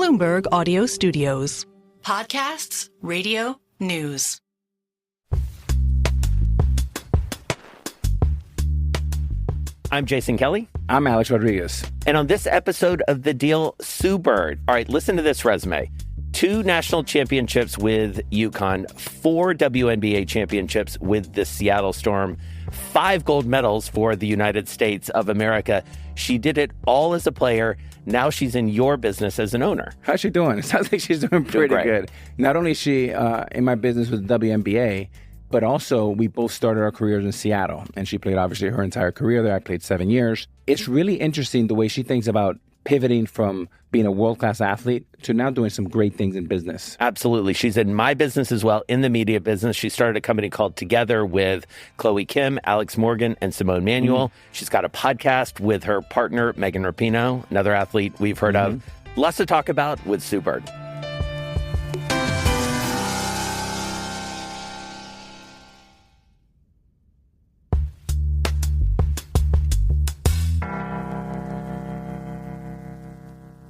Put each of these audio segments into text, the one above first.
Bloomberg Audio Studios. Podcasts, radio, news. I'm Jason Kelly. I'm Alex Rodriguez. And on this episode of The Deal, Sue Bird. All right, listen to this resume. 2 national championships with UConn, 4 WNBA championships with the Seattle Storm, 5 gold medals for the United States of America. She did it all as a player. Now she's in your business as an owner. How's she doing? It sounds like she's doing pretty good. Not only is she in my business with WNBA, but also we both started our careers in Seattle. And she played, obviously, her entire career there. I played 7 years. It's really interesting the way she thinks about pivoting from being a world-class athlete to now doing some great things in business. Absolutely. She's in my business as well, in the media business. She started a company called Together with Chloe Kim, Alex Morgan, and Simone Manuel. She's got a podcast with her partner, Megan Rapinoe, another athlete we've heard of. Lots to talk about with Sue Bird.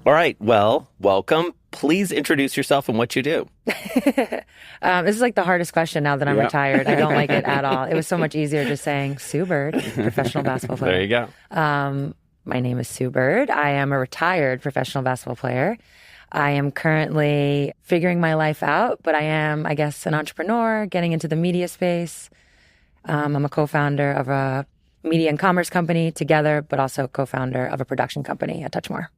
All right. Well, welcome. Please introduce yourself and what you do. This is like the hardest question now that I'm retired. I don't like it at all. It was so much easier just saying Sue Bird, professional basketball player. There you go. My name is Sue Bird. I am a retired professional basketball player. I am currently figuring my life out, but I am, I guess, an entrepreneur, getting into the media space. I'm a co-founder of a media and commerce company, Together, but also co-founder of a production company, A Touch More.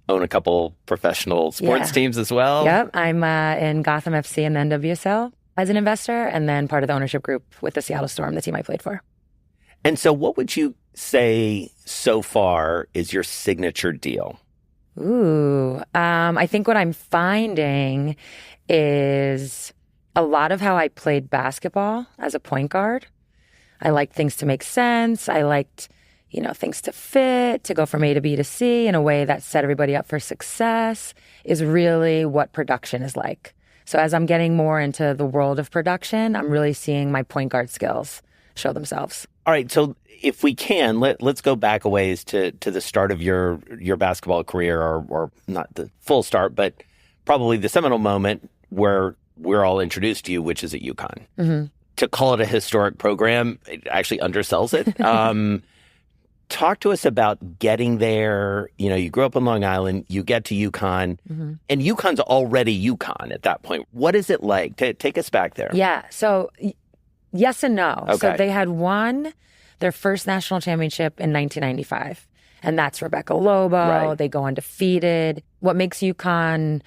Own a couple professional sports teams as well. Yep. I'm in Gotham FC and the NWSL as an investor, and then part of the ownership group with the Seattle Storm, the team I played for. And so what would you say so far is your signature deal? I think what I'm finding is a lot of how I played basketball as a point guard. I liked things to make sense. I liked things to fit, to go from A to B to C in a way that set everybody up for success is really what production is like. So as I'm getting more into the world of production, I'm really seeing my point guard skills show themselves. All right. So if we can, let's go back a ways to the start of your basketball career, or not the full start, but probably the seminal moment where we're all introduced to you, which is at UConn. Mm-hmm. To call it a historic program, it actually undersells it. Talk to us about getting there. You grew up on Long Island, you get to UConn, and UConn's already UConn at that point. What is it like? Take us back there. Yeah. So yes and no. Okay. So they had won their first national championship in 1995, and that's Rebecca Lobo. Right. They go undefeated. What makes UConn,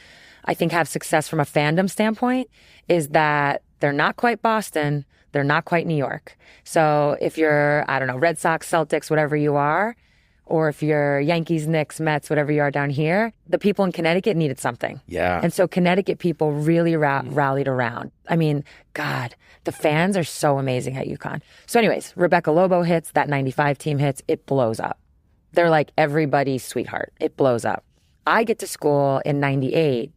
I think, have success from a fandom standpoint is that they're not quite Boston. They're not quite New York. So if you're, Red Sox, Celtics, whatever you are, or if you're Yankees, Knicks, Mets, whatever you are down here, the people in Connecticut needed something. Yeah. And so Connecticut people really rallied around. I mean, God, the fans are so amazing at UConn. So anyways, Rebecca Lobo hits, that 95 team hits, it blows up. They're like everybody's sweetheart. It blows up. I get to school in 98.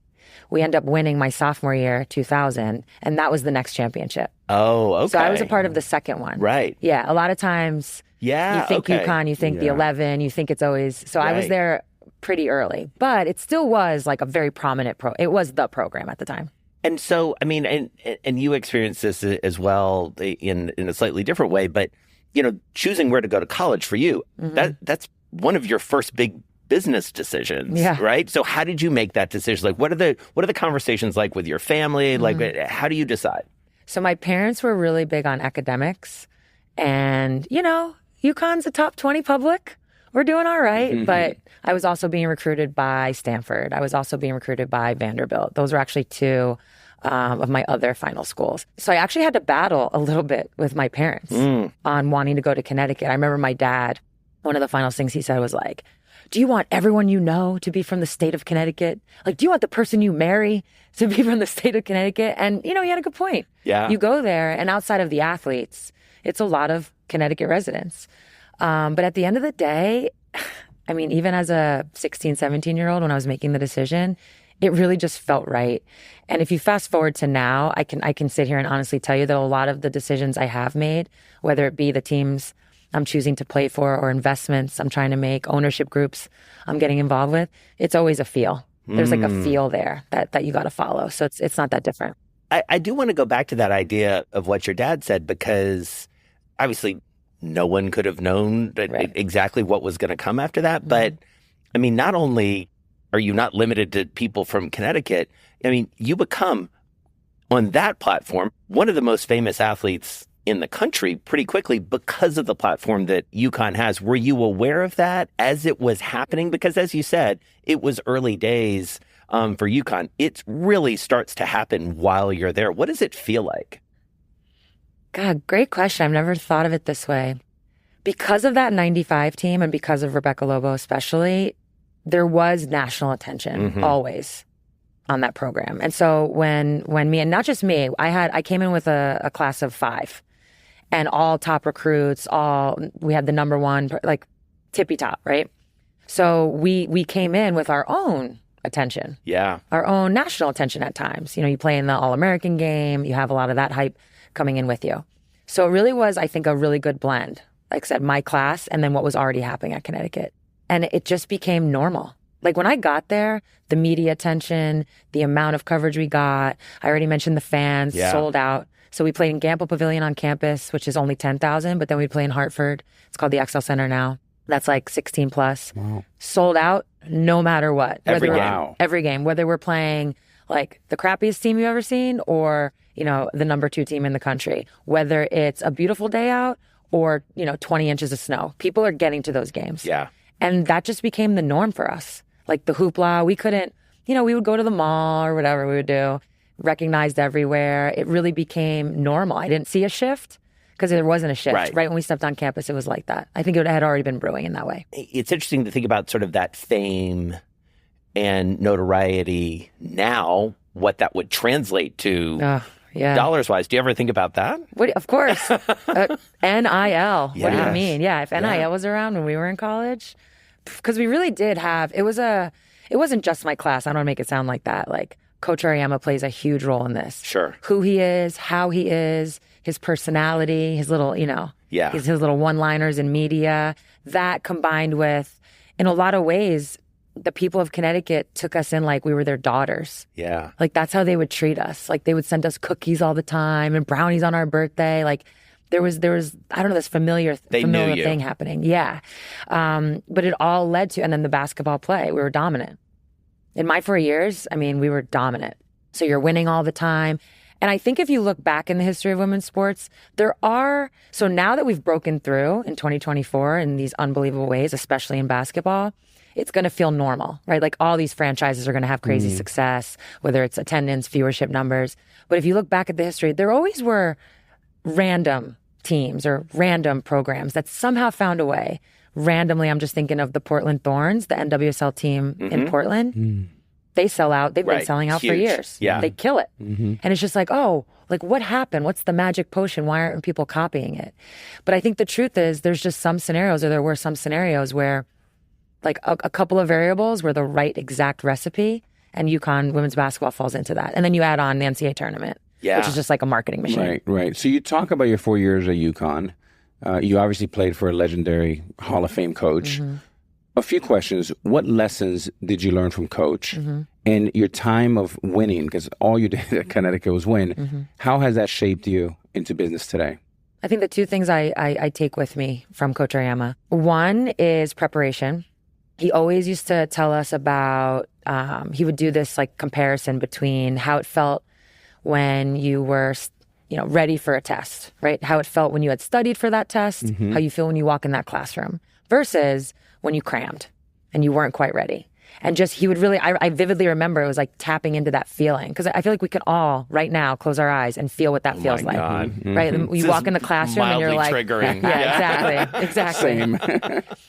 We end up winning my sophomore year, 2000, and that was the next championship. Oh, okay. So I was a part of the second one. Right. Yeah, a lot of times you think UConn, you think the 11, you think it's always... So I was there pretty early, but it still was like a very prominent it was the program at the time. And so, I mean, and you experienced this as well in a slightly different way, but, choosing where to go to college for you, that's one of your first big business decisions, right? So how did you make that decision? Like, what are the conversations like with your family? Like, how do you decide? So my parents were really big on academics, and UConn's a top 20 public. We're doing all right, but I was also being recruited by Stanford. I was also being recruited by Vanderbilt. Those were actually 2 of my other final schools. So I actually had to battle a little bit with my parents on wanting to go to Connecticut. I remember my dad, one of the final things he said was like, do you want everyone you know to be from the state of Connecticut? Like, do you want the person you marry to be from the state of Connecticut? And, he had a good point. Yeah. You go there, and outside of the athletes, it's a lot of Connecticut residents. But at the end of the day, I mean, even as a 16, 17-year-old, when I was making the decision, it really just felt right. And if you fast forward to now, I can sit here and honestly tell you that a lot of the decisions I have made, whether it be the teams I'm choosing to play for or investments I'm trying to make, ownership groups I'm getting involved with, it's always a feel. There's like a feel there that you got to follow. So it's not that different. I do want to go back to that idea of what your dad said, because obviously no one could have known exactly what was going to come after that. But I mean, not only are you not limited to people from Connecticut, I mean, you become on that platform one of the most famous athletes in the country pretty quickly because of the platform that UConn has. Were you aware of that as it was happening? Because as you said, it was early days for UConn. It really starts to happen while you're there. What does it feel like? God, great question. I've never thought of it this way. Because of that 95 team and because of Rebecca Lobo especially, there was national attention always on that program. And so when me, and not just me, I came in with a class of 5 and all top recruits, we had the number one, like tippy top, right? So we came in with our own attention. Yeah. Our own national attention at times. You know, you play in the All-American game, you have a lot of that hype coming in with you. So it really was, I think, a really good blend. Like I said, my class and then what was already happening at Connecticut. And it just became normal. Like when I got there, the media attention, the amount of coverage we got, I already mentioned the fans sold out. So we played in Gamble Pavilion on campus, which is only 10,000, but then we play in Hartford. It's called the XL Center now. That's like 16 plus. Wow. Sold out no matter what. Every game. Whether we're playing like the crappiest team you've ever seen or, you know, the number 2 team in the country. Whether it's a beautiful day out or, you know, 20 inches of snow. People are getting to those games. Yeah. And that just became the norm for us. Like the hoopla, we couldn't, you know, we would go to the mall or whatever we would do, recognized everywhere. It really became normal. I didn't see a shift because there wasn't a shift. Right when we stepped on campus, it was like that. I think it had already been brewing in that way. It's interesting to think about sort of that fame and notoriety now, what that would translate to dollars-wise. Do you ever think about that? Of course. NIL. What do you mean? Yeah, if NIL was around when we were in college, because we really did have, it wasn't just my class. I don't want to make it sound like that. Like Coach Ariyama plays a huge role in this. Sure. Who he is, how he is, his personality, his little, you know, his little one-liners in media. That combined with, in a lot of ways, the people of Connecticut took us in like we were their daughters. Yeah. Like that's how they would treat us. Like they would send us cookies all the time and brownies on our birthday. Like there was I don't know, this familiar thing happening. Yeah. But it all led to, and then the basketball play, we were dominant. In my 4 years, I mean, we were dominant. So you're winning all the time. And I think if you look back in the history of women's sports, so now that we've broken through in 2024 in these unbelievable ways, especially in basketball, it's going to feel normal, right? Like all these franchises are going to have crazy success, whether it's attendance, viewership numbers. But if you look back at the history, there always were random teams or random programs that somehow found a way. Randomly, I'm just thinking of the Portland Thorns, the NWSL team in Portland. They sell out. They've been selling out for years. Yeah. They kill it. And it's just like, oh, like what happened? What's the magic potion? Why aren't people copying it? But I think the truth is there were some scenarios where like a couple of variables were the right exact recipe, and UConn women's basketball falls into that. And then you add on the NCAA tournament, which is just like a marketing machine. Right. So you talk about your 4 years at UConn. You obviously played for a legendary Hall of Fame coach. A few questions. What lessons did you learn from Coach? And your time of winning, because all you did at Connecticut was win. How has that shaped you into business today? I think the 2 things I take with me from Coach Ariyama. One is preparation. He always used to tell us about, he would do this like comparison between how it felt when you were, you know, ready for a test, right? How it felt when you had studied for that test, how you feel when you walk in that classroom versus when you crammed and you weren't quite ready. And just, he would really, I vividly remember it was like tapping into that feeling. Because I feel like we can all right now close our eyes and feel what that feels like. Right? You walk in the classroom and you're like, triggering. Exactly. Same.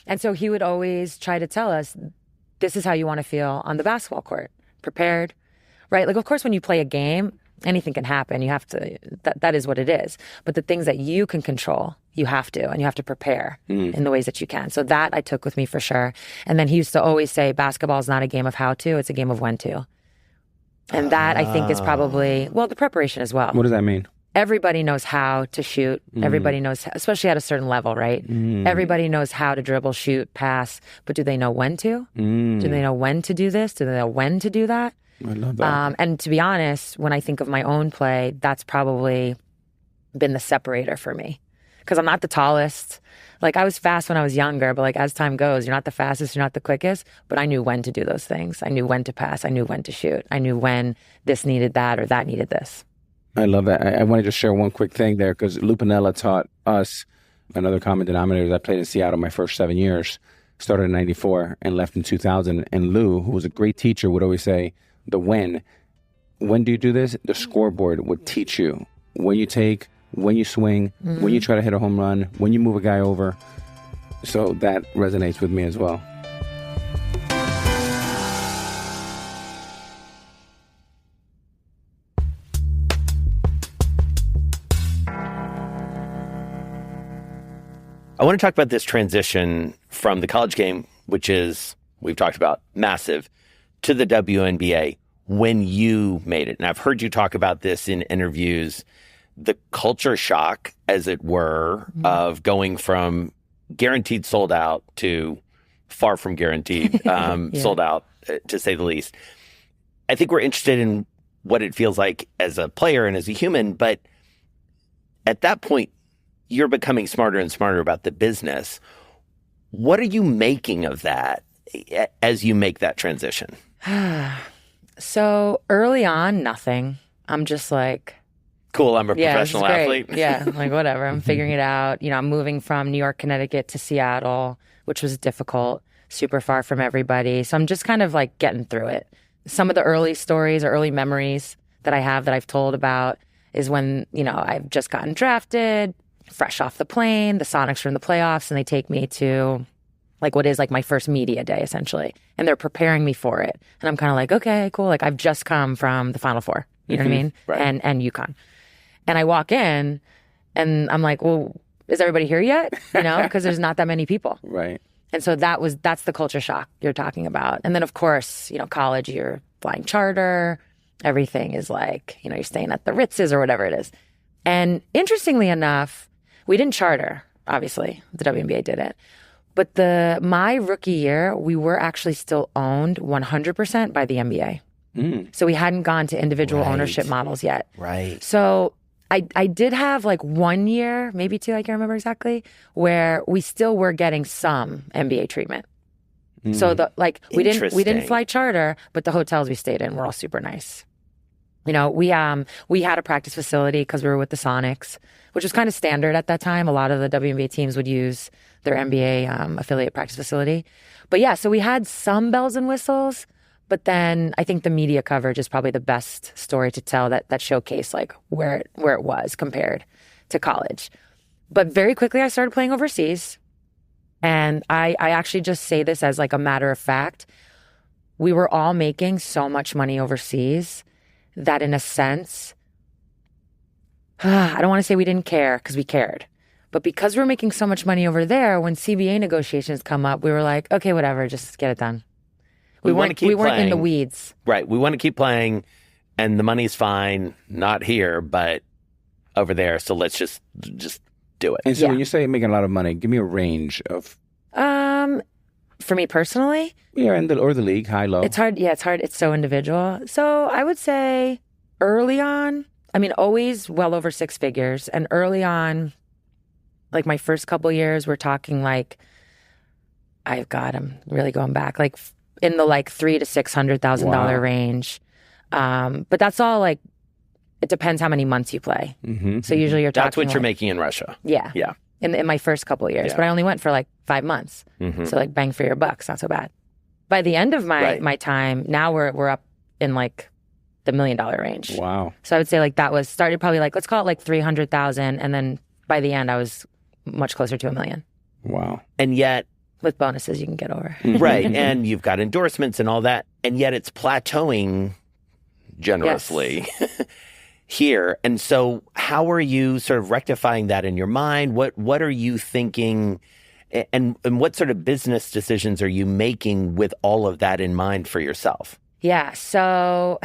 And so he would always try to tell us, this is how you want to feel on the basketball court. Prepared, right? Like, of course, when you play a game, anything can happen. You have to, that is what it is. But the things that you can control, you have to, and you have to prepare in the ways that you can. So that I took with me for sure. And then he used to always say, basketball is not a game of how to, it's a game of when to. And that I think is probably, well, the preparation as well. What does that mean? everybody knows how to shoot. Everybody knows, especially at a certain level, right? Everybody knows how to dribble, shoot, pass, but do they know when to? Do they know when to do this? Do they know when to do that? I love that. And to be honest, when I think of my own play, that's probably been the separator for me. Because I'm not the tallest. Like, I was fast when I was younger, but like as time goes, you're not the fastest, you're not the quickest, but I knew when to do those things. I knew when to pass. I knew when to shoot. I knew when this needed that or that needed this. I love that. I want to just share one quick thing there because Lupinella taught us, another common denominator. I played in Seattle my first 7 years, started in 94 and left in 2000. And Lou, who was a great teacher, would always say, when do you do this? The scoreboard would teach you when you take, when you swing, when you try to hit a home run, when you move a guy over. So that resonates with me as well. I want to talk about this transition from the college game, which is, we've talked about, massive, to the WNBA when you made it. And I've heard you talk about this in interviews, the culture shock, as it were, of going from guaranteed sold out to far from guaranteed sold out, to say the least. I think we're interested in what it feels like as a player and as a human, but at that point, you're becoming smarter and smarter about the business. What are you making of that as you make that transition? So early on, nothing. I'm just like, cool, I'm a professional athlete. Yeah, like whatever. I'm figuring it out. You know, I'm moving from New York, Connecticut to Seattle, which was difficult, super far from everybody. So I'm just kind of like getting through it. Some of the early stories or early memories that I have that I've told about is when, you know, I've just gotten drafted, fresh off the plane, the Sonics are in the playoffs, and they take me to like what is like my first media day, essentially. And they're preparing me for it. And I'm kind of like, okay, cool. Like I've just come from the Final Four, you know what I mean? Right. And UConn. And I walk in and I'm like, well, is everybody here yet? You know, because there's not that many people. Right. And so that's the culture shock you're talking about. And then of course, you know, college, you're flying charter. Everything is like, you know, you're staying at the Ritz's or whatever it is. And interestingly enough, we didn't charter, obviously. The WNBA didn't. But my rookie year, we were actually still owned 100% by the NBA. So we hadn't gone to individual ownership models yet. Right. So I did have like 1 year, maybe two, I can't remember exactly, where we still were getting some NBA treatment. So we didn't fly charter, but the hotels we stayed in were all super nice. You know, we had a practice facility because we were with the Sonics, which was kind of standard at that time. A lot of the WNBA teams would use their NBA affiliate practice facility. But yeah, so we had some bells and whistles, but then I think the media coverage is probably the best story to tell that showcased like where it was compared to college. But very quickly I started playing overseas. And I actually just say this as like a matter of fact. We were all making so much money overseas that in a sense, I don't want to say we didn't care because we cared. But because we're making so much money over there, when CBA negotiations come up, we were like, okay, whatever, just get it done. We weren't in the weeds. Right. We want to keep playing and the money's fine, not here, but over there. So let's just do it. And so when you say making a lot of money, give me a range of... For me personally? Yeah, or the league, high, low. It's hard. Yeah, it's hard. It's so individual. So I would say early on, I mean, always well over six figures. And early on, like my first couple years, we're talking like, I'm really going back, like in the like $300,000 to $600,000 range. But that's all like, it depends how many months you play. So usually you're talking That's what you're making in Russia. Yeah. Yeah. In my first couple of years. But I only went for like 5 months. So like bang for your bucks, not so bad. By the end of my time, now we're up in like the $1 million range. Wow. So I would say like that was started probably like, let's call it like 300,000. And then by the end, I was much closer to $1 million. Wow. And yet... with bonuses you can get over. Right. And you've got endorsements and all that. And yet it's plateauing generously. Yes. Here. And so how are you sort of rectifying that in your mind? What are you thinking and what sort of business decisions are you making with all of that in mind for yourself? Yeah. So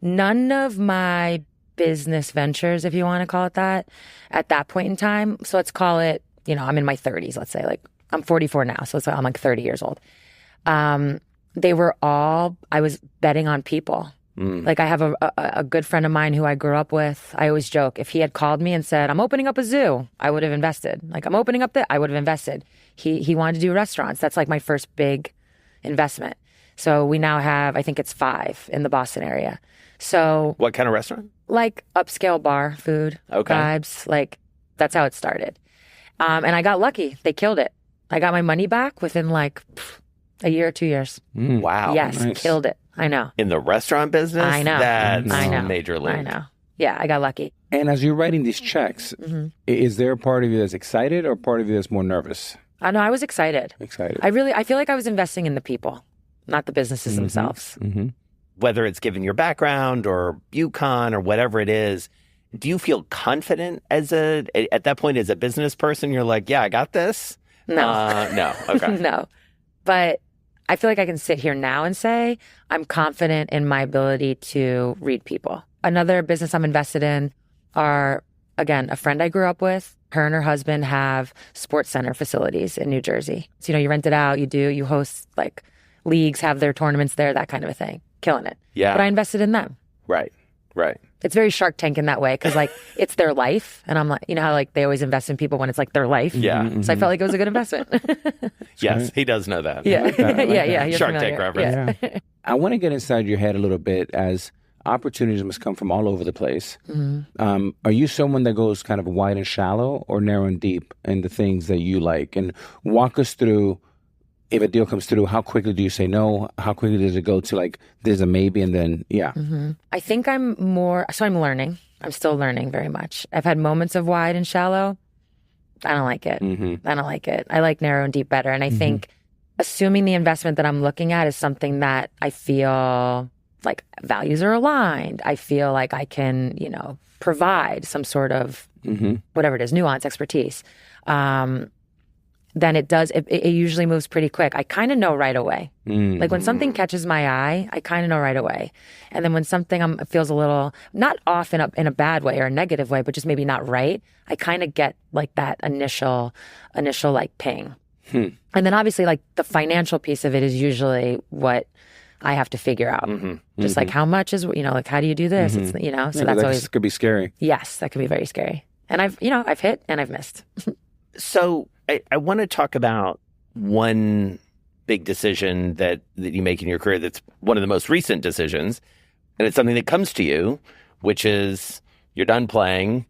none of my business ventures, if you want to call it that, at that point in time. So let's call it, I'm in my 30s, let's say, like I'm 44 now. So I'm like 30 years old. They were all, I was betting on people. Like I have a good friend of mine who I grew up with. I always joke, if he had called me and said, I'm opening up a zoo, I would have invested. Like I'm opening up I would have invested. He wanted to do restaurants. That's like my first big investment. So we now have, I think it's 5 in the Boston area. So what kind of restaurant? Like upscale bar food, vibes. Like that's how it started. And I got lucky. They killed it. I got my money back within like a year or 2 years. Wow. Yes, nice. Killed it. I know. In the restaurant business? I know. That's I know. major league. I know. Yeah, I got lucky. And as you're writing these checks, is there a part of you that's excited or part of you that's more nervous? I know. I was excited. I feel like I was investing in the people, not the businesses themselves. Whether it's given your background or UConn or whatever it is, do you feel confident at that point as a business person? You're like, yeah, I got this? No. No. Okay. No. But I feel like I can sit here now and say I'm confident in my ability to read people. Another business I'm invested in are, again, a friend I grew up with. Her and her husband have sports center facilities in New Jersey. So, you rent it out, you host like leagues, have their tournaments there, that kind of a thing. Killing it. Yeah. But I invested in them. Right. It's very Shark Tank in that way because like it's their life. And I'm like, how like they always invest in people when it's like their life. Yeah. So I felt like it was a good investment. Yes, he does know that. Yeah. Yeah. Shark Tank reference. Yeah. I want to get inside your head a little bit as opportunities must come from all over the place. Are you someone that goes kind of wide and shallow or narrow and deep in the things that you like? And walk us through, if a deal comes through, how quickly do you say no? How quickly does it go to like, there's a maybe and then, yeah. I think I'm learning. I'm still learning very much. I've had moments of wide and shallow. I don't like it. I don't like it. I like narrow and deep better. And I think assuming the investment that I'm looking at is something that I feel like values are aligned. I feel like I can, provide some sort of whatever it is, nuance, expertise. Then it usually moves pretty quick. I kind of know right away. Like when something catches my eye, I kind of know right away. And then when something feels a little, not off in a bad way or a negative way, but just maybe not right, I kind of get like that initial like ping. And then obviously like the financial piece of it is usually what I have to figure out. Just like how much is, like how do you do this? It's, so that's always. Could be scary. Yes, that could be very scary. And I've hit and I've missed. So I want to talk about one big decision that you make in your career that's one of the most recent decisions. And it's something that comes to you, which is you're done playing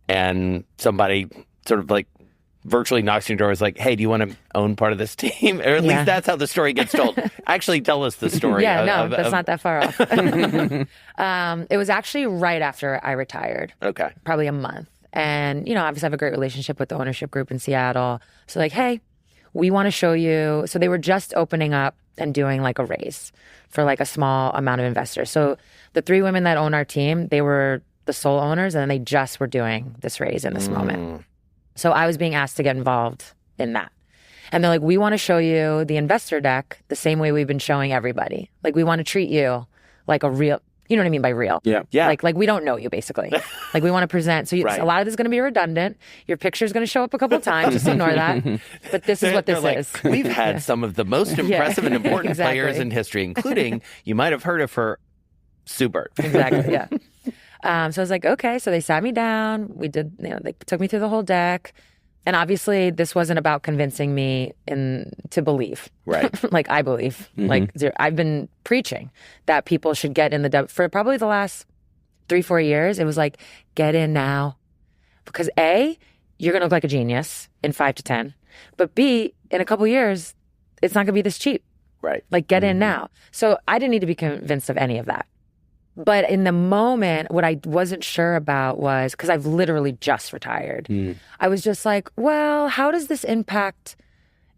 and somebody sort of like virtually knocks on your door, is like, hey, do you want to own part of this team? Or at least that's how the story gets told. Actually, tell us the story. That's not that far off. It was actually right after I retired. Okay. Probably a month. And, obviously I have a great relationship with the ownership group in Seattle. So like, hey, we want to show you. So they were just opening up and doing like a raise for like a small amount of investors. So the 3 women that own our team, they were the sole owners and they just were doing this raise in this moment. So I was being asked to get involved in that. And they're like, we want to show you the investor deck the same way we've been showing everybody. Like we want to treat you like a real, you know what I mean by real? Yeah. Like we don't know you basically. Like we want to present. So a lot of this is going to be redundant. Your picture is going to show up a couple of times. Just ignore that. But this is what this is. We've had some of the most impressive and important players in history, including, you might have heard of her, Sue Bird. Exactly, yeah. So I was like, okay. So they sat me down. We did, they took me through the whole deck. And obviously this wasn't about convincing me to believe. Right. Like I believe. Like I've been preaching that people should get in for probably the last 3-4 years. It was like, get in now. Because A, you're going to look like a genius in 5 to 10. But B, in a couple years, it's not going to be this cheap. Right. Like get in now. So I didn't need to be convinced of any of that. But in the moment, what I wasn't sure about was, because I've literally just retired, I was just like, well, how does this impact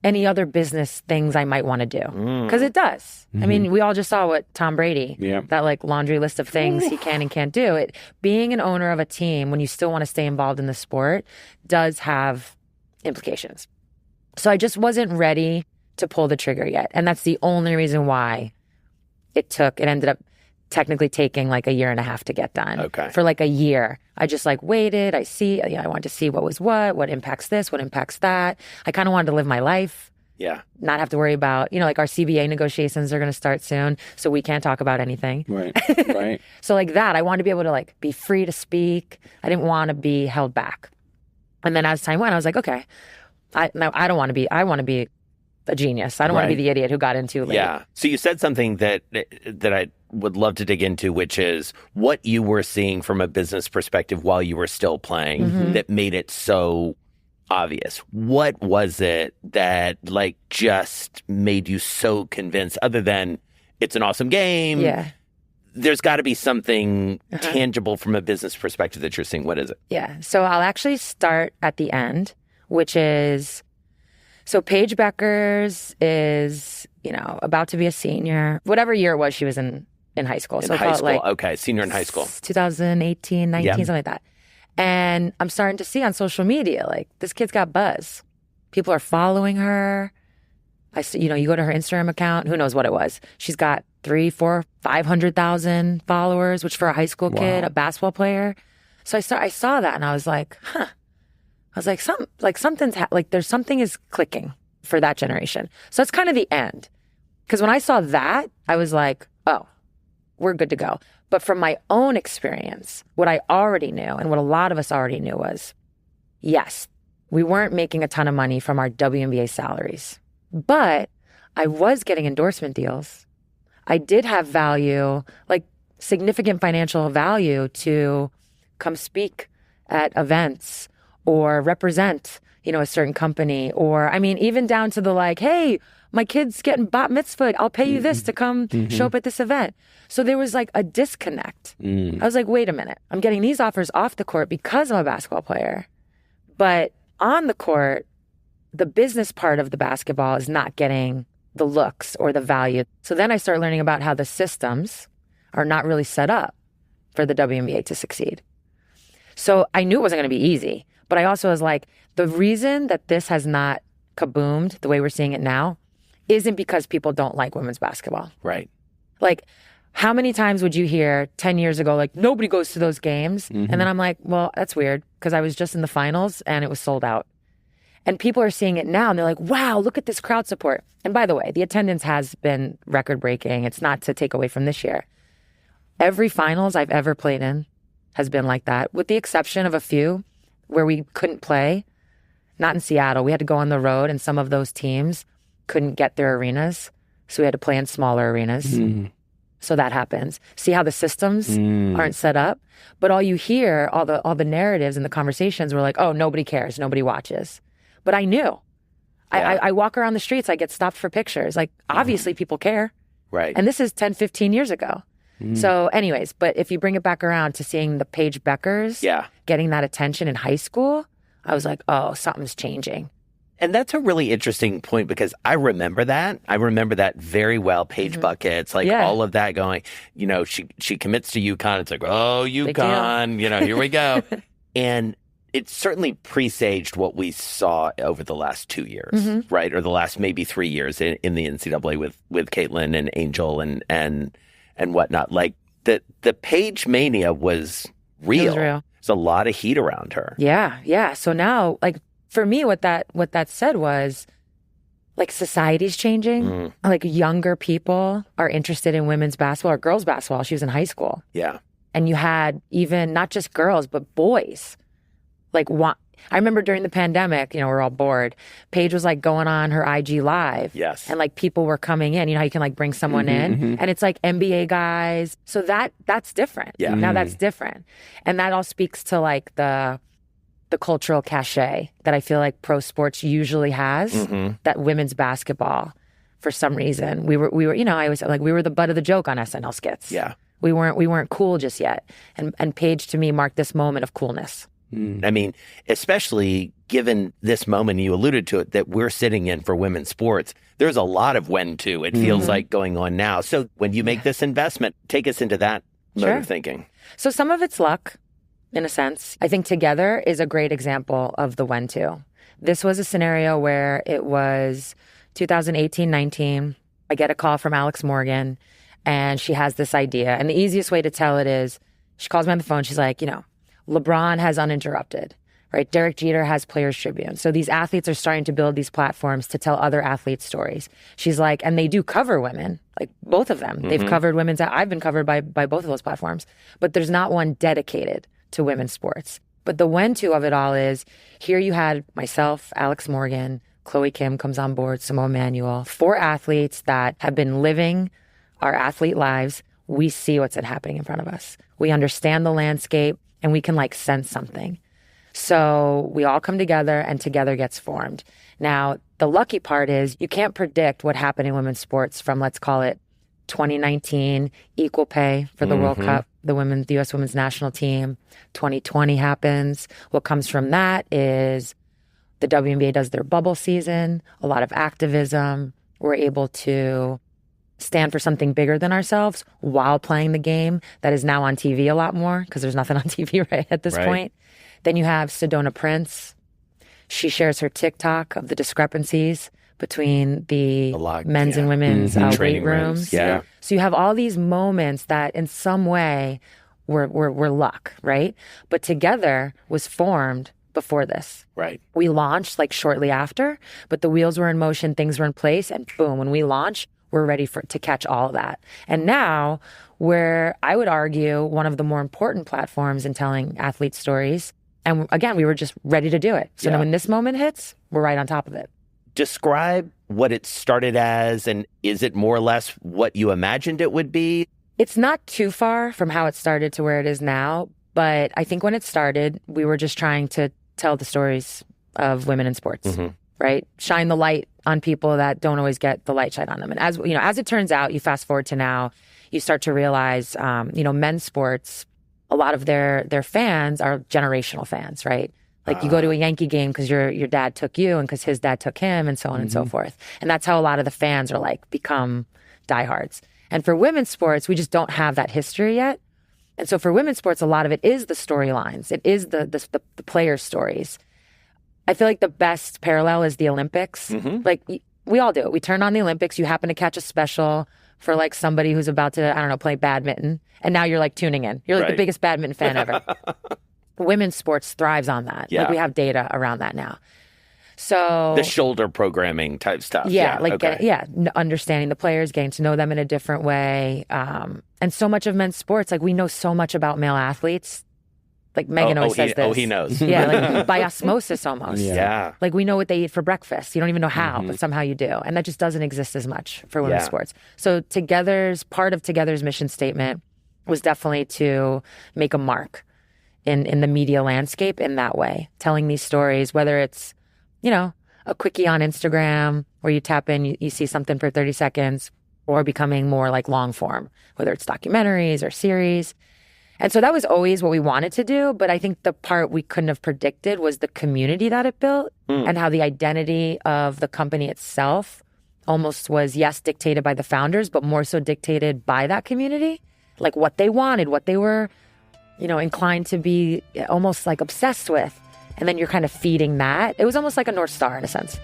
any other business things I might want to do? Because it does. I mean, we all just saw what Tom Brady, that like laundry list of things he can and can't do. Being an owner of a team, when you still want to stay involved in the sport, does have implications. So I just wasn't ready to pull the trigger yet. And that's the only reason why it ended up technically taking like a year and a half to get done. Okay. For like a year. I just like waited. I wanted to see what was what impacts this, what impacts that. I kind of wanted to live my life. Yeah. Not have to worry about, like our CBA negotiations are going to start soon, so we can't talk about anything. Right. So like that, I wanted to be able to like be free to speak. I didn't want to be held back. And then as time went, I was like, okay, I want to be a genius. I don't want to be the idiot who got in too late. Yeah. So you said something that I would love to dig into, which is what you were seeing from a business perspective while you were still playing that made it so obvious. What was it that like just made you so convinced, other than it's an awesome game? Yeah. There's got to be something tangible from a business perspective that you're seeing. What is it? Yeah. So I'll actually start at the end, which is, so Paige Beckers is, about to be a senior. Whatever year it was, she was in high school. So high school. Okay. Senior in high school. 2018, 19, something like that. And I'm starting to see on social media, like, this kid's got buzz. People are following her. I see, you go to her Instagram account, who knows what it was. She's got 300,000, 400,000, 500,000 followers, which for a high school kid, a basketball player. So I saw that and I was like, huh. I was like, there's something is clicking for that generation. So that's kind of the end. Because when I saw that, I was like, oh, we're good to go. But from my own experience, what I already knew and what a lot of us already knew was, yes, we weren't making a ton of money from our WNBA salaries, but I was getting endorsement deals. I did have value, like significant financial value, to come speak at events or represent, a certain company, or even down to the like, hey, my kid's getting bat mitzvah. I'll pay you this to come show up at this event. So there was like a disconnect. I was like, wait a minute. I'm getting these offers off the court because I'm a basketball player. But on the court, the business part of the basketball is not getting the looks or the value. So then I start learning about how the systems are not really set up for the WNBA to succeed. So I knew it wasn't going to be easy. But I also was like, the reason that this has not kaboomed the way we're seeing it now isn't because people don't like women's basketball. Right. Like, how many times would you hear 10 years ago, like, nobody goes to those games? And then I'm like, well, that's weird, because I was just in the finals and it was sold out. And people are seeing it now and they're like, wow, look at this crowd support. And by the way, the attendance has been record breaking. It's not to take away from this year. Every finals I've ever played in has been like that, with the exception of a few where we couldn't play. Not in Seattle. We had to go on the road, and some of those teams couldn't get their arenas, so we had to play in smaller arenas. So that happens. See how the systems aren't set up? But all you hear, all the narratives and the conversations were like, oh, nobody cares, nobody watches. But I knew. Yeah. I walk around the streets, I get stopped for pictures. Like, obviously people care. Right. And this is 10, 15 years ago. So anyways, but if you bring it back around to seeing the Paige Beckers getting that attention in high school, I was like, oh, something's changing. And that's a really interesting point, because I remember that. I remember that very well. Paige buckets, like all of that going, she commits to UConn. It's like, oh, UConn, here we go. And it certainly presaged what we saw over the last 2 years, right? Or the last maybe 3 years in the NCAA with Caitlin and Angel and whatnot. Like the Paige mania was real. It was real. There's a lot of heat around her. Yeah. So now, like, for me, what that said was, like, society's changing. Like, younger people are interested in women's basketball or girls' basketball. She was in high school. Yeah. And you had even not just girls, but boys. Like, I remember during the pandemic, we're all bored. Paige was like going on her IG Live. Yes. And like people were coming in. You know how you can like bring someone in? And it's like NBA guys. So that's different. Yeah. Now that's different. And that all speaks to like the cultural cachet that I feel like pro sports usually has, that women's basketball, for some reason, we were, I always like, we were the butt of the joke on SNL skits. Yeah. We weren't cool just yet. And Paige, to me, marked this moment of coolness. I mean, especially given this moment, you alluded to it, that we're sitting in for women's sports. There's a lot of when to, it feels like, going on now. So when you make this investment, take us into that mode of thinking. So some of it's luck, in a sense. I think Together is a great example of the when to. This was a scenario where it was 2018-19. I get a call from Alex Morgan, And she has this idea. And the easiest way to tell it is she calls me on the phone. She's like, LeBron has Uninterrupted, right? Derek Jeter has Players Tribune. So these athletes are starting to build these platforms to tell other athletes' stories. She's like, and they do cover women, like both of them. They've covered women's, I've been covered by both of those platforms, but there's not one dedicated to women's sports. But the when-to of it all is, here you had myself, Alex Morgan, Chloe Kim comes on board, Samoa Manuel, 4 athletes that have been living our athlete lives. We see what's happening in front of us. We understand the landscape and we can sense something. So we all come together and together gets formed. Now, the lucky part is you can't predict what happened in women's sports from, let's call it 2019, equal pay for the World Cup, the U.S. women's national team. 2020 happens. What comes from that is the WNBA does their bubble season, a lot of activism. We're able to stand for something bigger than ourselves while playing the game that is now on TV a lot more because there's nothing on TV right at this point. Then you have Sedona Prince. She shares her TikTok of the discrepancies between the men's and women's weight rooms. Yeah. So you have all these moments that in some way were luck, right? But Together was formed before this. Right. We launched shortly after, but the wheels were in motion, things were in place, and boom, when we launch, we're ready to catch all of that. And now we're, I would argue, one of the more important platforms in telling athlete stories. And again, we were just ready to do it. So then when this moment hits, we're right on top of it. Describe what it started as, and is it more or less what you imagined it would be? It's not too far from how it started to where it is now, but I think when it started, we were just trying to tell the stories of women in sports, right? Shine the light on people that don't always get the light shine on them. And as it turns out, you fast forward to now, you start to realize, men's sports, a lot of their fans are generational fans, right? You go to a Yankee game because your dad took you and because his dad took him and so on and so forth. And that's how a lot of the fans are become diehards. And for women's sports, we just don't have that history yet. And so for women's sports, a lot of it is the storylines. It is the player stories. I feel like the best parallel is the Olympics. We all do it. We turn on the Olympics. You happen to catch a special for somebody who's about to, play badminton. And now you're tuning in. You're the biggest badminton fan ever. Women's sports thrives on that. Yeah. We have data around that now. So the shoulder programming type stuff. Understanding the players, getting to know them in a different way. And so much of men's sports, we know so much about male athletes. Megan always says this. Oh, he knows. Yeah, by osmosis almost. Yeah. We know what they eat for breakfast. You don't even know how, but somehow you do. And that just doesn't exist as much for women's sports. So part of Together's mission statement was definitely to make a mark in the media landscape in that way, telling these stories, whether it's, a quickie on Instagram where you tap in, you see something for 30 seconds, or becoming more long form, whether it's documentaries or series. And so that was always what we wanted to do. But I think the part we couldn't have predicted was the community that it built and how the identity of the company itself almost was, yes, dictated by the founders, but more so dictated by that community, what they wanted, what they were, inclined to be almost obsessed with. And then you're kind of feeding that. It was almost like a North Star in a sense.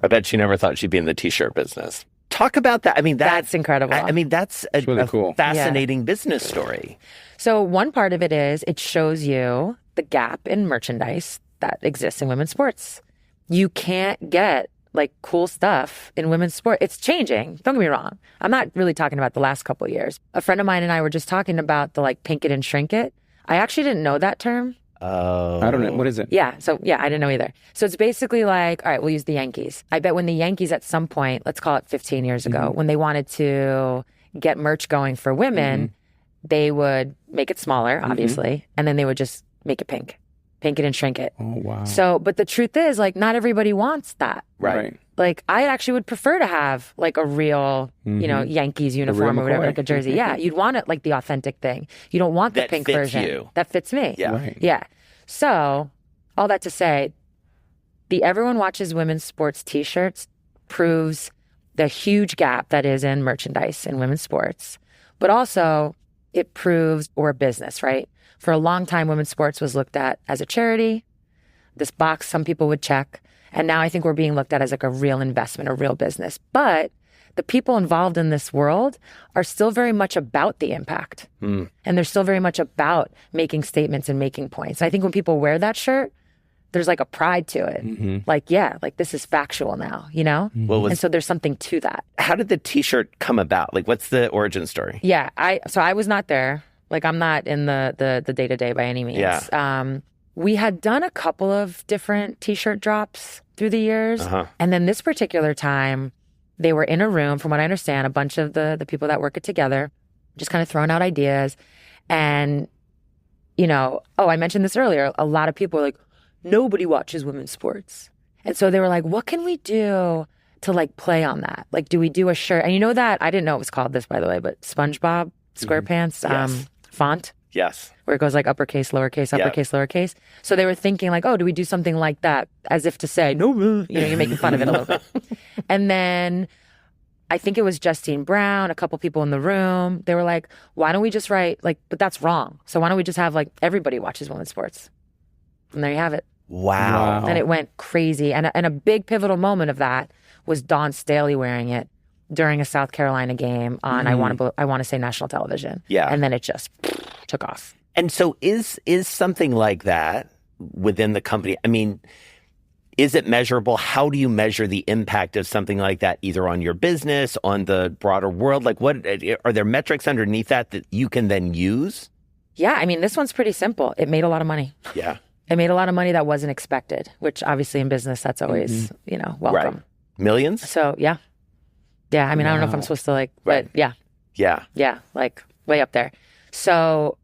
I bet she never thought she'd be in the T-shirt business. Talk about that. That's incredible. That's a really cool. Fascinating business story. So one part of it is it shows you the gap in merchandise that exists in women's sports. You can't get cool stuff in women's sport. It's changing. Don't get me wrong. I'm not really talking about the last couple of years. A friend of mine and I were just talking about the pink it and shrink it. I actually didn't know that term. Oh. I don't know. What is it? Yeah. So I didn't know either. So it's basically all right, we'll use the Yankees. I bet when the Yankees at some point, let's call it 15 years ago, when they wanted to get merch going for women, they would make it smaller, obviously, and then they would just make it pink it and shrink it. Oh, wow. So, but the truth is not everybody wants that. Right. I actually would prefer to have a real, Yankees uniform or whatever, a jersey. Yeah. You'd want it the authentic thing. You don't want the That pink fits version. you. That fits me. Yeah. Right. Yeah. So all that to say, the Everyone Watches Women's Sports t-shirts proves the huge gap that is in merchandise in women's sports. But also it proves we're a business, right? For a long time, women's sports was looked at as a charity. This box some people would check. And now I think we're being looked at as like a real investment, a real business. But the people involved in this world are still very much about the impact. And they're still very much about making statements and making points. I think when people wear that shirt, there's like a pride to it. Like, yeah, like this is factual now, you know? And so there's something to that. How did the T-shirt come about? Like, what's the origin story? Yeah, so I was not there. Like, I'm not in the day-to-day by any means. Yeah. We had done a couple of different T-shirt drops through the years. And then this particular time, they were in a room, from what I understand, a bunch of the people that work it together, just kind of throwing out ideas. And, you know, I mentioned this earlier. A lot of people were like, nobody watches women's sports. And so they were like, what can we do to like play on that? Like, do we do a shirt? And you know that, I didn't know it was called this, by the way, but SpongeBob SquarePants font. Yes. Where it goes like uppercase, lowercase, uppercase, lowercase. So they were thinking like, do we do something like that? As if to say, no, you know, you're making fun of it a little bit. And then I think it was Justine Brown, a couple people in the room. They were like, why don't we just write like, but that's wrong. So why don't we just have like everybody watches women's sports? And there you have it. Wow. And it went crazy. And a big pivotal moment of that was Dawn Staley wearing it during a South Carolina game on, I want to say national television. Yeah. And then it just took off. And so is something like that within the company? I mean, is it measurable? How do you measure the impact of something like that, either on your business, on the broader world? Like, what are there metrics underneath that you can then use? Yeah. I mean, this one's pretty simple. It made a lot of money. Yeah. It made a lot of money that wasn't expected, which obviously in business, that's always, you know, welcome. Right. Millions? So, yeah. Yeah. I mean, I don't know if I'm supposed to like, but yeah. Yeah. Yeah. Like way up there. So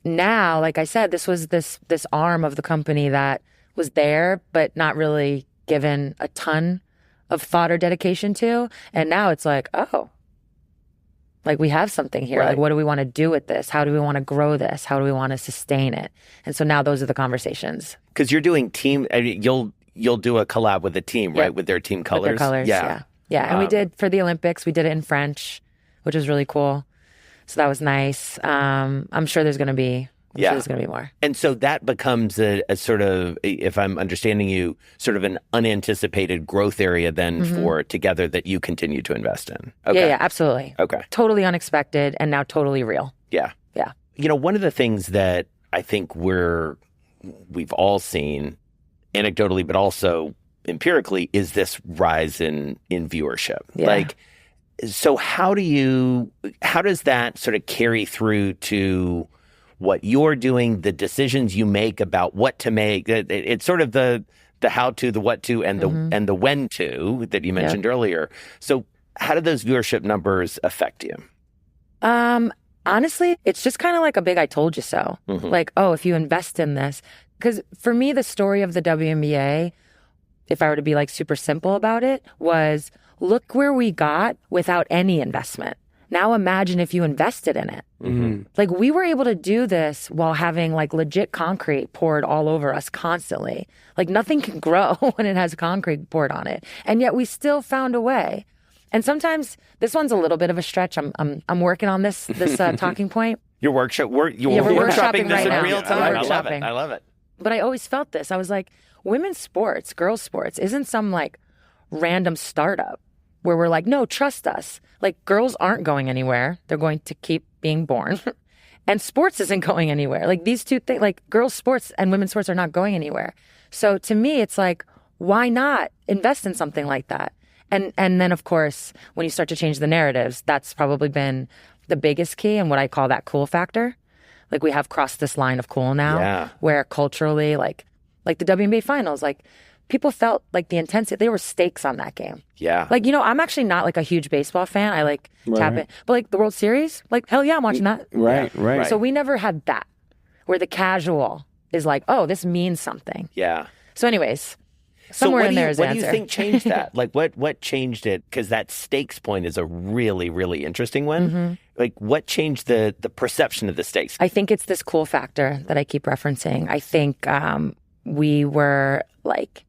now, like I said, this was this arm of the company that was there, but not really given a ton of thought or dedication to. And now it's like, like we have something here. Right. Like, what do we want to do with this? How do we want to grow this? How do we want to sustain it? And so now those are the conversations. Because you're doing team, I mean, you'll do a collab with a team, right? With their team colors. With their colors, yeah. And we did for the Olympics. We did it in French, which was really cool. So that was nice. I'm sure there's going to be. Sure there's going to be more. And so that becomes a sort of, if I'm understanding you, sort of an unanticipated growth area then for Together that you continue to invest in. Okay. Yeah, absolutely. Okay. Totally unexpected and now totally real. Yeah. Yeah. You know, one of the things that I think we've all seen anecdotally, but also empirically, is this rise in viewership. Yeah. Like, so how does that sort of carry through to what you're doing, the decisions you make about what to make? It's sort of the how to, the what to, and the when to that you mentioned earlier. So how do those viewership numbers affect you? Honestly, it's just kind of like a big I told you so. Like, if you invest in this. Because for me, the story of the WNBA, if I were to be like super simple about it, was look where we got without any investment. Now imagine if you invested in it. Like, we were able to do this while having like legit concrete poured all over us constantly. Like, nothing can grow when it has concrete poured on it. And yet we still found a way. And sometimes this one's a little bit of a stretch. I'm working on this talking point. You're workshopping this right in now. real time. I love it. But I always felt this. I was like, women's sports, girls' sports isn't some like random startup where we're like, no, trust us. Like, girls aren't going anywhere. They're going to keep being born. And sports isn't going anywhere. Like, these two things, like girls' sports and women's sports are not going anywhere. So to me, it's like, why not invest in something like that? And then, of course, when you start to change the narratives, that's probably been the biggest key and what I call that cool factor. Like, we have crossed this line of cool now, where culturally, like the WNBA finals, like, people felt like the intensity, there were stakes on that game. Yeah. Like, you know, I'm actually not like a huge baseball fan. I like tap it. But like the World Series, like, hell yeah, I'm watching that. Right. So we never had that, where the casual is like, oh, this means something. Yeah. So anyways, somewhere in there is the answer. What do you think changed that? Like, what changed it? Because that stakes point is a really, really interesting one. Like, what changed the perception of the stakes? I think it's this cool factor that I keep referencing. I think we were like,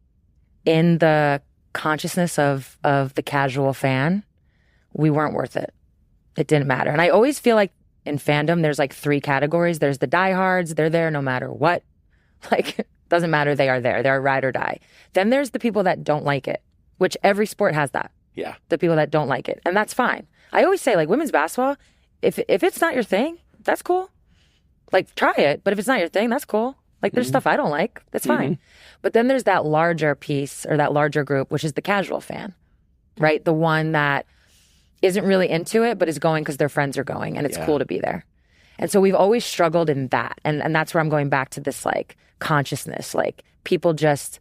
in the consciousness of the casual fan, we weren't worth it. It didn't matter. And I always feel like in fandom, there's like 3 categories. There's the diehards. They're there no matter what. Like, doesn't matter. They are there. They're ride or die. Then there's the people that don't like it, which every sport has that. Yeah. The people that don't like it. And that's fine. I always say, like, women's basketball, if it's not your thing, that's cool. Like, try it. But if it's not your thing, that's cool. Like, there's stuff I don't like. That's fine. But then there's that larger piece or that larger group, which is the casual fan, right? The one that isn't really into it, but is going because their friends are going and it's cool to be there. And so we've always struggled in that. And that's where I'm going back to this, like, consciousness. Like, people just,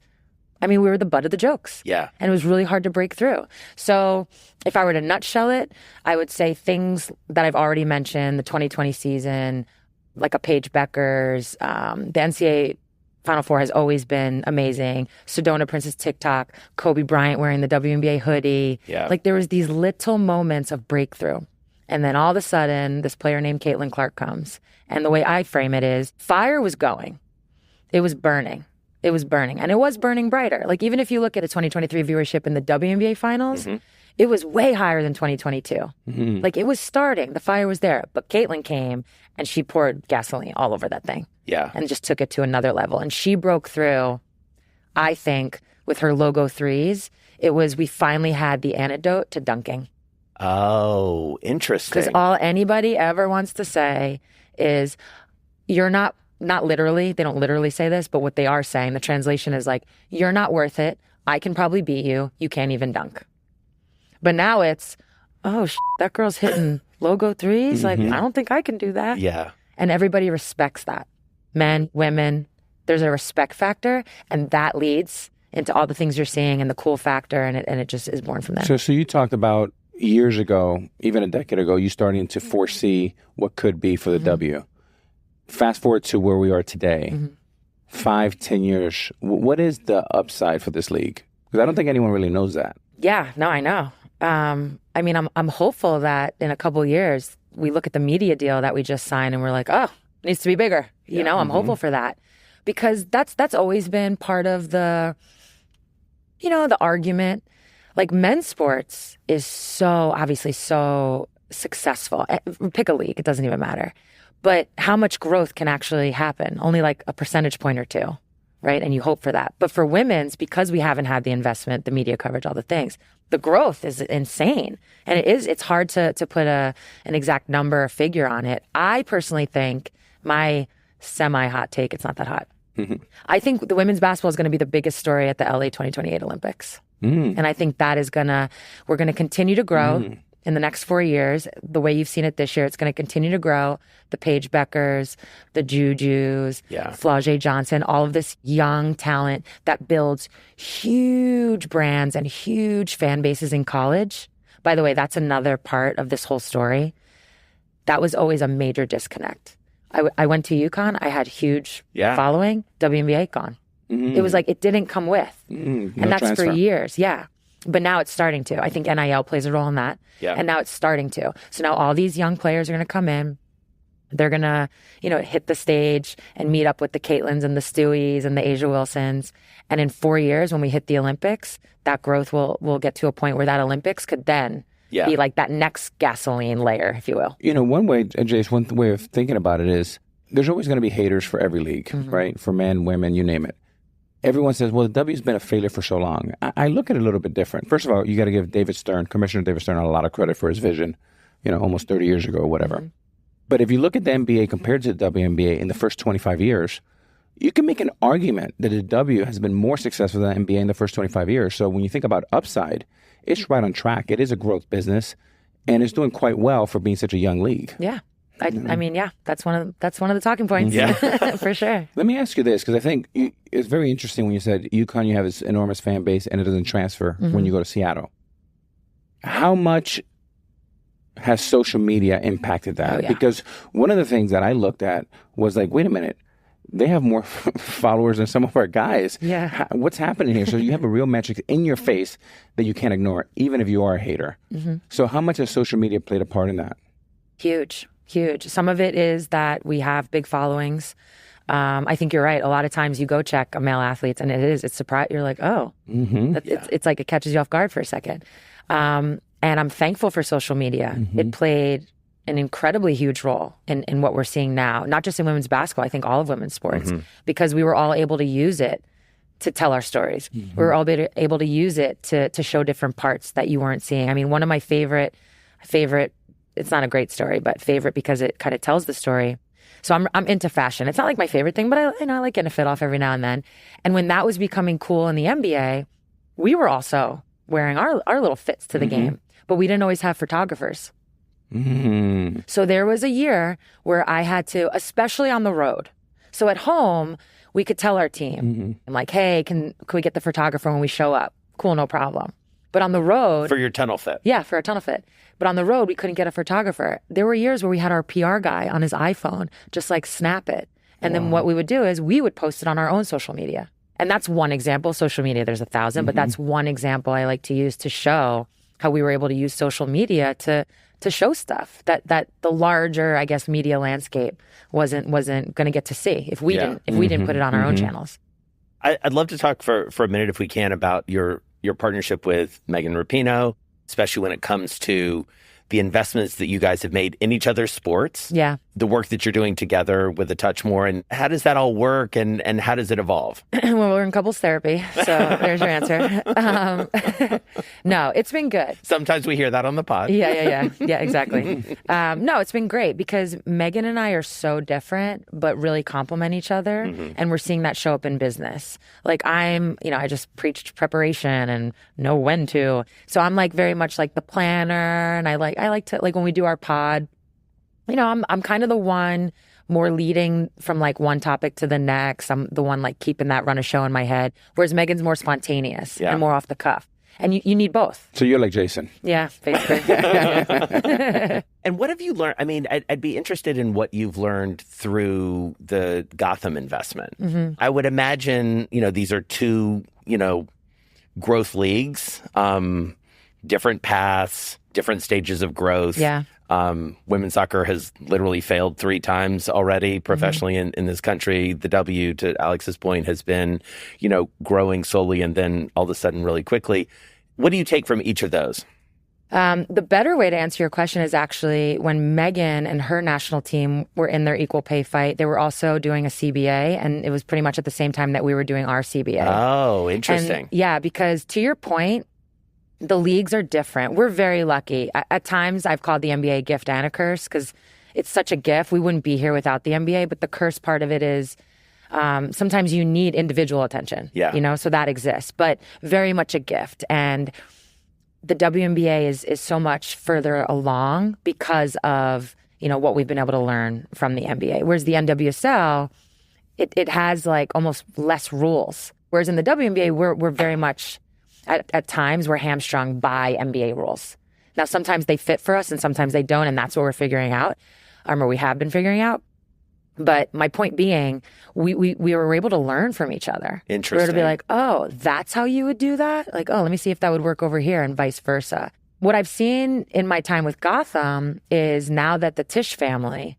I mean, we were the butt of the jokes. Yeah. And it was really hard to break through. So if I were to nutshell it, I would say things that I've already mentioned, the 2020 season, like a Paige Beckers, the NCAA Final Four has always been amazing. Sedona Prince's TikTok, Kobe Bryant wearing the WNBA hoodie. Yeah. Like, there was these little moments of breakthrough. And then all of a sudden, this player named Caitlin Clark comes. And the way I frame it is, fire was going. It was burning. It was burning. And it was burning brighter. Like, even if you look at the 2023 viewership in the WNBA finals, it was way higher than 2022. Like, it was starting. The fire was there. But Caitlin came and she poured gasoline all over that thing. Yeah. And just took it to another level. And she broke through, I think, with her logo threes. It was, we finally had the antidote to dunking. Oh, interesting. Because all anybody ever wants to say is, you're not literally, they don't literally say this, but what they are saying, the translation is like, you're not worth it. I can probably beat you. You can't even dunk. But now it's, oh, that girl's hitting logo threes. Like, I don't think I can do that. Yeah. And everybody respects that. Men, women, there's a respect factor, and that leads into all the things you're seeing and the cool factor, and it just is born from there. So you talked about years ago, even a decade ago, you starting to foresee what could be for the W. Fast forward to where we are today, 5-10 years. What is the upside for this league? Because I don't think anyone really knows that. Yeah, no, I know. I mean, I'm hopeful that in a couple of years, we look at the media deal that we just signed and we're like, oh, it needs to be bigger. You know, I'm hopeful for that. Because that's always been part of the, you know, the argument. Like, men's sports is so, obviously so successful. Pick a league, it doesn't even matter. But how much growth can actually happen? Only like a percentage point or two, right? And you hope for that. But for women's, because we haven't had the investment, the media coverage, all the things, the growth is insane. And it's hard to put an exact number or figure on it. I personally think, my semi-hot take, it's not that hot. I think the women's basketball is going to be the biggest story at the LA 2028 Olympics. And I think that is we're going to continue to grow in the next 4 years. The way you've seen it this year, it's going to continue to grow. The Paige Beckers, the Jujus, Flau'jae Johnson, all of this young talent that builds huge brands and huge fan bases in college. By the way, that's another part of this whole story. That was always a major disconnect. I went to UConn. I had huge following. WNBA gone. It was like, it didn't come with. And that's transfer. For years. Yeah. But now it's starting to. I think NIL plays a role in that. Yeah. And now it's starting to. So now all these young players are going to come in. They're going to, you know, hit the stage and meet up with the Caitlins and the Stewies and the Asia Wilsons. And in 4 years, when we hit the Olympics, that growth will get to a point where that Olympics could then be like that next gasoline layer, if you will. You know, one way, Jace, one way of thinking about it is there's always going to be haters for every league, right? For men, women, you name it. Everyone says, well, the W's been a failure for so long. I look at it a little bit different. First of all, you got to give David Stern, Commissioner David Stern, a lot of credit for his vision, you know, almost 30 years ago or whatever. But if you look at the NBA compared to the WNBA in the first 25 years, you can make an argument that the W has been more successful than the NBA in the first 25 years. So when you think about upside, it's right on track. It is a growth business, and it's doing quite well for being such a young league. Yeah. I mean, yeah, that's one of the talking points. Yeah. For sure. Let me ask you this, because I think it's very interesting when you said UConn, you have this enormous fan base and it doesn't transfer when you go to Seattle. How much has social media impacted that? Oh, yeah. Because one of the things that I looked at was like, wait a minute, they have more followers than some of our guys. Yeah. What's happening here? So you have a real metric in your face that you can't ignore, even if you are a hater. So how much has social media played a part in that? Huge. Some of it is that we have big followings. I think you're right. A lot of times you go check a male athletes and it's surprise. You're like, oh, it's like it catches you off guard for a second. And I'm thankful for social media. It played an incredibly huge role in what we're seeing now, not just in women's basketball, I think all of women's sports, because we were all able to use it to tell our stories. We were all able to use it to show different parts that you weren't seeing. I mean, one of my favorite, it's not a great story, but favorite because it kind of tells the story. So I'm into fashion. It's not like my favorite thing, but I like getting a fit off every now and then. And when that was becoming cool in the NBA, we were also wearing our little fits to the game, but we didn't always have photographers. So there was a year where I had to, especially on the road. So at home, we could tell our team, I'm like, hey, can we get the photographer when we show up? Cool, no problem. But on the road... For your tunnel fit. Yeah, for a tunnel fit. But on the road, we couldn't get a photographer. There were years where we had our PR guy on his iPhone just like snap it. And then what we would do is we would post it on our own social media. And that's one example. Social media, there's 1,000, but that's one example I like to use to show how we were able to use social media to show stuff that the larger, I guess, media landscape wasn't going to get to see if we didn't put it on our own channels. I'd love to talk for a minute, if we can, about your partnership with Megan Rapinoe, especially when it comes to the investments that you guys have made in each other's sports. Yeah. The work that you're doing together with A Touch More, and how does that all work, and how does it evolve? Well, we're in couples therapy, so there's your answer. No, it's been good. Sometimes we hear that on the pod. Yeah, exactly. No, it's been great because Megan and I are so different, but really complement each other, and we're seeing that show up in business. Like I just preached preparation and know when to. So I'm like very much like the planner, and I like to, like when we do our pod, I'm kind of the one more leading from like one topic to the next. I'm the one like keeping that run of show in my head. Whereas Megan's more spontaneous and more off the cuff. And you need both. So you're like Jason. Yeah, basically. And what have you learned? I mean, I'd be interested in what you've learned through the Gotham investment. I would imagine, these are two, growth leagues, different paths, different stages of growth. Yeah. Women's soccer has literally failed 3 times already professionally in this country. The W, to Alex's point, has been, growing slowly and then all of a sudden really quickly. What do you take from each of those? The better way to answer your question is actually when Megan and her national team were in their equal pay fight, they were also doing a CBA, and it was pretty much at the same time that we were doing our CBA. Oh, interesting. And yeah, because to your point, the leagues are different. We're very lucky. At times, I've called the NBA a gift and a curse because it's such a gift. We wouldn't be here without the NBA, but the curse part of it is sometimes you need individual attention. Yeah. So that exists, but very much a gift. And the WNBA is so much further along because of, what we've been able to learn from the NBA. Whereas the NWSL, it has like almost less rules. Whereas in the WNBA, we're very much... At times, we're hamstrung by NBA rules. Now, sometimes they fit for us and sometimes they don't, and that's what we're figuring out, or we have been figuring out. But my point being, we were able to learn from each other. Interesting. We were to be like, oh, that's how you would do that? Like, oh, let me see if that would work over here, and vice versa. What I've seen in my time with Gotham is now that the Tisch family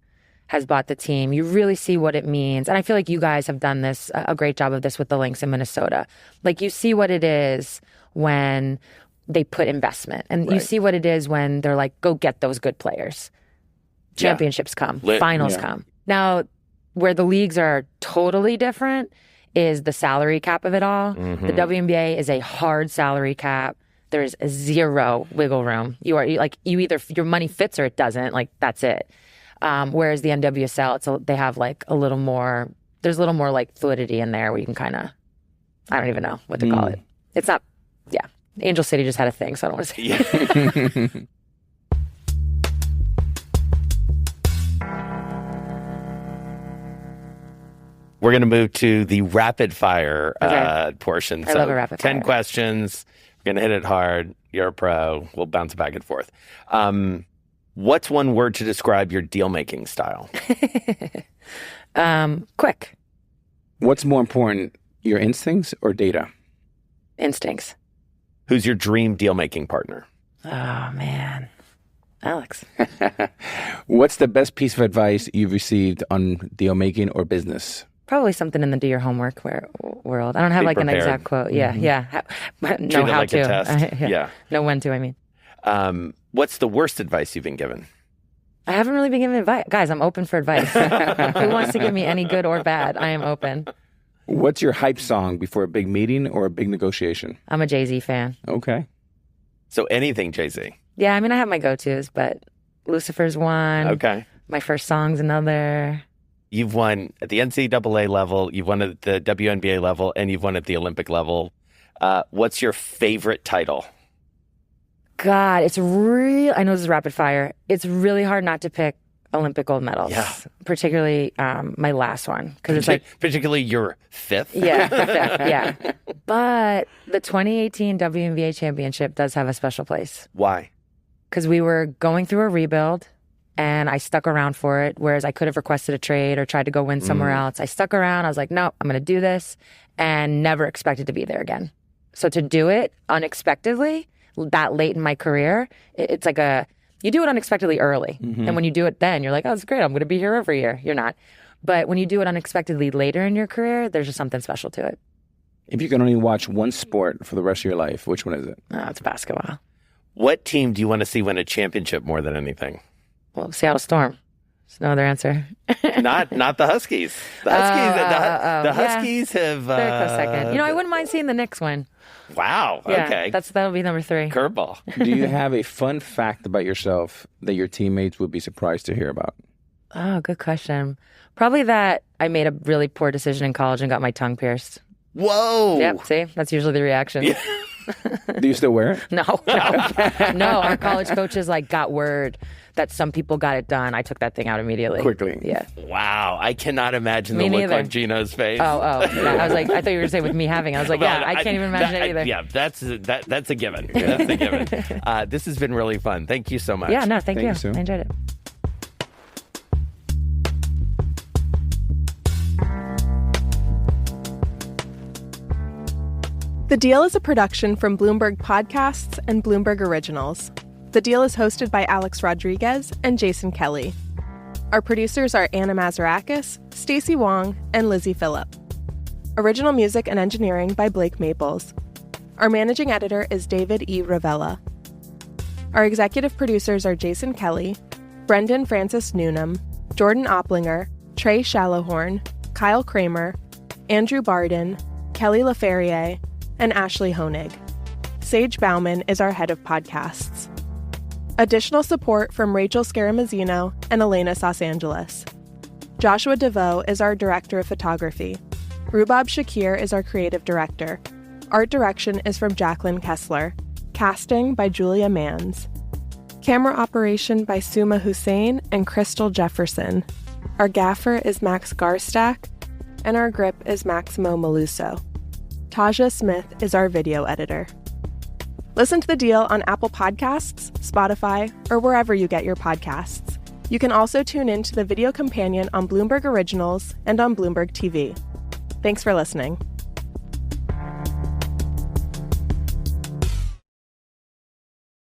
has bought the team, you really see what it means. And I feel like you guys have done this, a great job of this with the Lynx in Minnesota. Like you see what it is when they put investment, and you see what it is when they're like, go get those good players. Championships come, finals come. Now, where the leagues are totally different is the salary cap of it all. The WNBA is a hard salary cap. There's zero wiggle room. You either your money fits or it doesn't. Like that's it. Whereas the NWSL, they have like a little more. There's a little more like fluidity in there where you can kind of, I don't even know what to call it. It's not. Yeah, Angel City just had a thing, so I don't want to say. Yeah. We're going to move to the rapid fire portion. I love a rapid fire. 10 questions. We're going to hit it hard. You're a pro. We'll bounce back and forth. What's one word to describe your deal-making style? Quick. What's more important, your instincts or data? Instincts. Who's your dream deal-making partner? Oh, man. Alex. What's the best piece of advice you've received on deal-making or business? Probably something in the do your homework world. I don't have Be like prepared. an exact quote. Yeah. Know Treat it how like to. a test. Yeah. Know when to, I mean. What's the worst advice you've been given? I haven't really been given advice. Guys, I'm open for advice. Who wants to give me any good or bad? I am open. What's your hype song before a big meeting or a big negotiation? I'm a Jay-Z fan. Okay. So anything Jay-Z. Yeah, I mean, I have my go-tos, but Lucifer's one. Okay. My First Song's another. You've won at the NCAA level, you've won at the WNBA level, and you've won at the Olympic level. What's your favorite title? God, it's real. I know this is rapid fire. It's really hard not to pick Olympic gold medals. Yeah. Particularly my last one. Because it's like. Particularly your fifth? Yeah, yeah. But the 2018 WNBA championship does have a special place. Why? Because we were going through a rebuild and I stuck around for it. Whereas I could have requested a trade or tried to go win somewhere else. I stuck around. I was like, no, I'm going to do this, and never expected to be there again. So to do it unexpectedly that late in my career, it's like you do it unexpectedly early. Mm-hmm. And when you do it then, you're like, oh, it's great. I'm going to be here every year. You're not. But when you do it unexpectedly later in your career, there's just something special to it. If you can only watch one sport for the rest of your life, which one is it? Oh, it's basketball. What team do you want to see win a championship more than anything? Well, Seattle Storm. There's no other answer. not the Huskies. The Huskies have... They're a close second. I wouldn't mind seeing the Knicks win. Wow. Yeah, okay. That'll be number 3. Curveball. Do you have a fun fact about yourself that your teammates would be surprised to hear about? Oh, good question. Probably that I made a really poor decision in college and got my tongue pierced. Whoa. Yep, see? That's usually the reaction. Yeah. Do you still wear it? No. No, our college coaches got word that some people got it done. I took that thing out immediately. Quickly. Yeah. Wow. I cannot imagine Me the look neither. on Gino's face. Oh. Yeah. I was like, I thought you were going to say with me having. I was like, Well, I can't even imagine it either. Yeah, that's a given. That's a given. This has been really fun. Thank you so much. Yeah, no, thank you. Sue. I enjoyed it. The Deal is a production from Bloomberg Podcasts and Bloomberg Originals. The Deal is hosted by Alex Rodriguez and Jason Kelly. Our producers are Anna Mazarakis, Stacey Wong, and Lizzie Phillip. Original music and engineering by Blake Maples. Our managing editor is David E. Ravella. Our executive producers are Jason Kelly, Brendan Francis Newnham, Jordan Opplinger, Trey Shallowhorn, Kyle Kramer, Andrew Barden, Kelly LaFerriere, and Ashley Honig. Sage Bauman is our head of podcasts. Additional support from Rachel Scaramazino and Elena Sasangelis. Joshua DeVoe is our director of photography. Rubab Shakir is our creative director. Art direction is from Jacqueline Kessler. Casting by Julia Manns. Camera operation by Suma Hussein and Crystal Jefferson. Our gaffer is Max Garstack, and our grip is Maximo Maluso. Taja Smith is our video editor. Listen to The Deal on Apple Podcasts, Spotify, or wherever you get your podcasts. You can also tune in to the video companion on Bloomberg Originals and on Bloomberg TV. Thanks for listening.